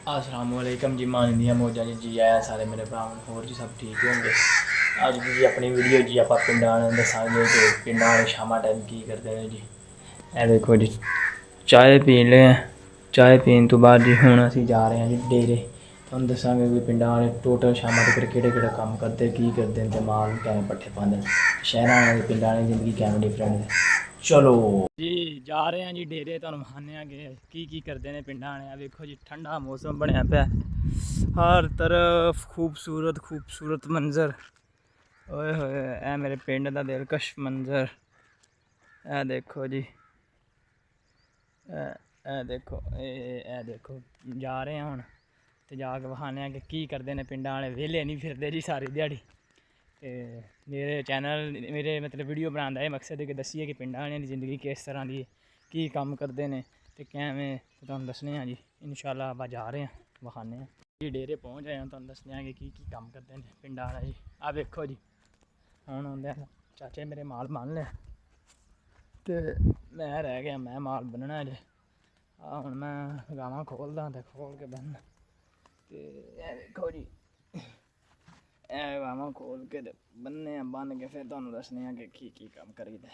अस्सलामुअलैकुम जी, मान दियां मौजां जी आया सारे मेरे भरावां होर जी सब ठीक होंगे। अज जी अपनी वीडियो जी आप पिंडां दसांगे कि पिंडां शामा टाइम की करते हैं जी। ए देखो जी चाय पी ले, चाय पीन तो बाद जी हुण असीं जा रहे हैं जी डेरे। तुहानूं दसांगे कि पिंडां टोटल शामा तक किहड़े काम करते की करते हैं, माल कैमें पट्ठे पांदे, शहरां वाले पिंडां वाली जिंदगी कैमें डिफरेंट है। चलो जी जा रहे हैं जी डेरे, तुहानूं विखाने कि की करते हैं पिंडां वाले। देखो जी ठंडा मौसम बनया पिया, हर तरफ खूबसूरत खूबसूरत मंजर। ओए होए ए मेरे पिंड दा दिलकश मंजर। ए देखो जी, ए देखो ए देखो जा रहे हैं हुण ते जाके विखाने कि करते हैं पिंडां वाले। वेले नहीं फिरदे जी सारी दिहाड़ी। ते मेरे चैनल मेरे मतलब वीडियो बनाने का यह मकसद है कि दसीए कि पिंडां वालियां दी जिंदगी किस तरह की, की कम करते हैं तो कैमें तुहानूं दसने जी। इंशाअल्लाह आप जा रहे हैं विखाने जी, डेरे पहुँच आए हैं, तुहानूं दसने कि कम करते हैं पिंडां वाले जी। आ देखो जी हुण आउंदे चाचे मेरे माल बन लिया तो मैं रह गया, मैं माल बन्नना अजे। हुण मैं गावां खोलदा तो खोल के बन्न ते देखो जी गावां खोल के बन्ने बन के फिर तुहानूं दसने कि की कम करीदा।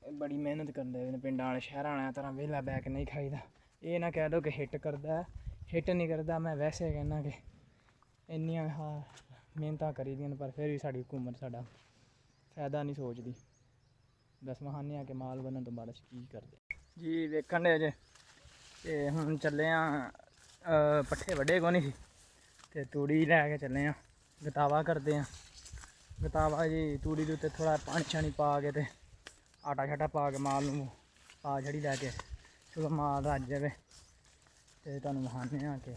बड़ी मेहनत करते पिंडां वाले, शहरां वाले तरह वेला बैक नहीं खाईदा। ये ना कह दो कि हिट करदा है, हिट नहीं करदा। मैं वैसे कहना कि इन्नियां मेहनतां करी दियां पर फिर भी साडी हुकूमत साडा फायदा नहीं सोचती। दस विखाने कि माल बनने तो बाद की करते जी। वेखण दे जे ते हुण चले पट्ठे वड्डे को नहीं ते तूड़ी लैके चले गतावा करते हैं। गतावा जी तूड़ी के उत्ते थोड़ा पानी शानी पा के ते आटा शाटा पा के माल नूं पा छड़ी लैके चलो माल रज जाए तो तुहानूं विखाने कि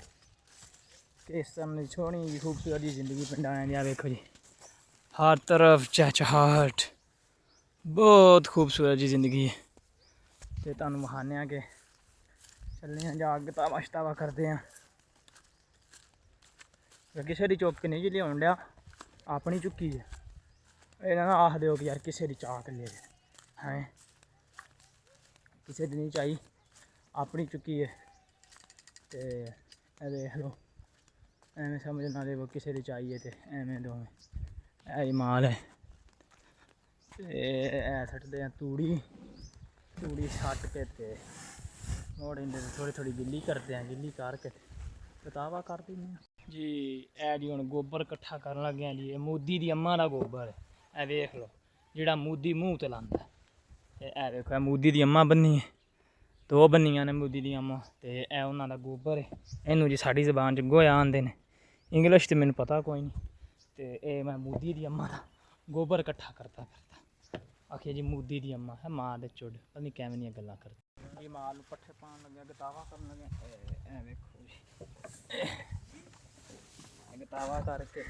किस तरह की सोहनी जी खूबसूरत जी जिंदगी पिंडां वालियां दी। देखो जी हर तरफ चहचहाहट, बहुत खूबसूरत जी जिंदगी है। तो तुहानूं विखाने कि चलने जा गतावा शतावा करते हैं। किसी की चुक नहीं जी लियाउण डिया, अपनी चुक्की है। इन्हां ना आख दिओ कि यार किसी की चाक ले हैं, किसी की नहीं चाहिए, अपनी चुक्की है। तो देख लो एवें समझ ना दे किसी की चाहिए तो एवें दोवें ऐ माल है। सटदे हैं तूड़ी, तूड़ी सट के ते मोड़ इंदे थोड़ी थोड़ी गिल्ली करते हैं, गिल्ली करके गतावा कर देंगे जी। ए जी हुण गोबर कट्ठा करन लगे हैं जी। ये मोदी दी अम्मा दा गोबर है, ए देख लो जिहड़ा मोदी मूँह ते लांदा है। ए देखो मोदी दी अम्मा बन्नी है, दो बन्नियां ने मोदी दी अम्मा ते ए उन्हां दा गोबर है। इनू जी साडी जबान च गोया आंदे ने, इंग्लिश ते मैनूं पता कोई नहीं। ते ए मैं मोदी दी अम्मा दा गोबर कट्ठा करता आखिए जी मोदी दी अम्मा है मां दे चुड, पता नहीं कैवें दियां गल्लां करदी जी। माल नूं पट्ठे पाउण लगे, गतावा करन लगे। ए वेखो जी गतावा करके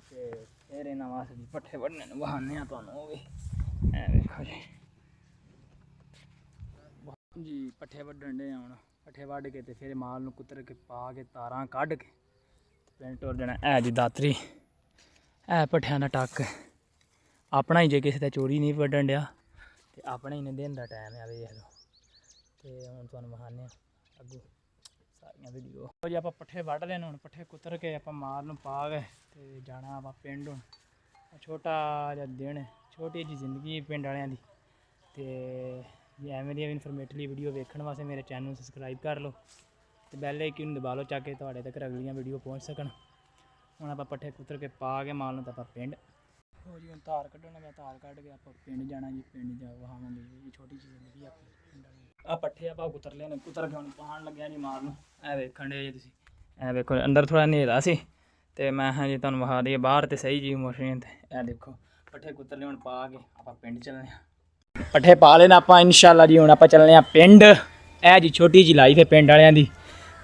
ते फिर इन्हां वास्ते जी पट्ठे वड्ढने नूं विखाने तुहानूं ओह भी। ए वेखो जी पट्ठे वड्ढण डे हुण, पट्ठे वड्ढ के ते फिर माल नूं कुतर के पा के तारां कढ के पिंड टुर जाना। है जी दातरी, है पट्ठियां दा टक्क अपना ही, जे किसी दा चोरी नहीं वड्ढण डिया ते अपने ही ने। दिन दा टाइम है वेख लो। ते हुण तुहानूं विखाने अग्गों सारियां वीडियो जी। आपां पट्ठे वड्ढ लेने, हुण पट्ठे कुतर के आपां माल नूं पा के ते जाना आपां पिंड। हुण छोटा जिहा दिन, छोटी जी जिंदगी पिंड वालियां दी। ते एवें दी इनफॉर्मेटिव वीडियो वेखण वास्ते मेरे चैनल नूं सबसक्राइब कर लो ते बैल आइकन दबा लो ताकि तुहाडे तक अगलियां वीडियो पहुँच सकन। हुण आपां पट्ठे कुतर के पा के माल नूं ते आपां पिंड हो जी। हुण धार कड्ढण लगे, धार कड्ढ के आपां पिंड जाना जी। पिंड जा विखावांगे जी छोटी जी जिंदगी अपनी पिंड वाली। आ पट्ठे आपां कुतर लेने, कुतर के हुण पाउण लगे जी माल नूं। ए वेखण डे जी तुसीं, ए वेखो अंदर थोड़ा हनेरा सी ते मैं जी तुहानूं विखा दईए बाहर ते सही जी मौसम। ते ए देखो पट्ठे कुतर ले, हुण पा के आपां पिंड चलने आं। पट्ठे पा लेना आपां इंशाअल्लाह जी। हुण आपां चलने आं पिंड। ए जी छोटी जी लाइफ है पिंड वालियां दी।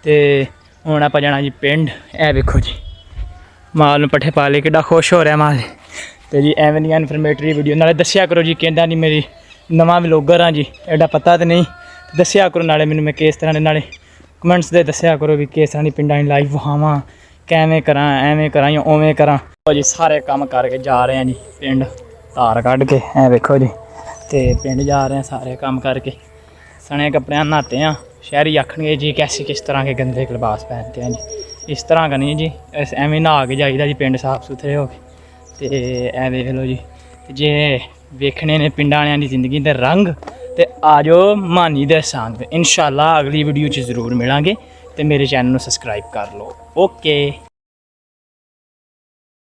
ते हुण आपां जाना जी पिंड। ए वेखो जी माल नूं पट्ठे पा ले, किड्डा खुश हो रहा माल। तो जी एवें दियां इनफॉर्मेटिव वीडियो नाले दस्सिया करो जी किदां दी मेरी नवां व्लॉगर हाँ जी। एडा पता तो नहीं, दस्सिया करो नाले मैनूं मैं किस तरह दे, नाले कमेंट्स दे दस्सिया करो भी किस तरह दी पिंडां दी लाइफ विखावां, कैवें करां, एवें करां जां उवें करां। जी सारे काम करके जा रहे हैं जी पिंड, धार कड्ढ के। ए वेखो जी ते पिंड जा रहे हैं सारे काम करके, सने कपड़े नहाते हैं शहरी आखणगे जी कैसे किस तरह के गंदे लिबास पहनते हैं जी। इस तरह का नहीं जी, एवें नहा के जाइदा जी पिंड साफ सुथरे हो गए। तो ऐ देख लो जी, जे वेखने ने पिंड वालियां दी जिंदगी दे रंग ते आ जाओ मानी दे संग। इंशाअल्लाह अगली वीडियो च जरूर मिलांगे। तो मेरे चैनल को सबसक्राइब कर लो। ओके।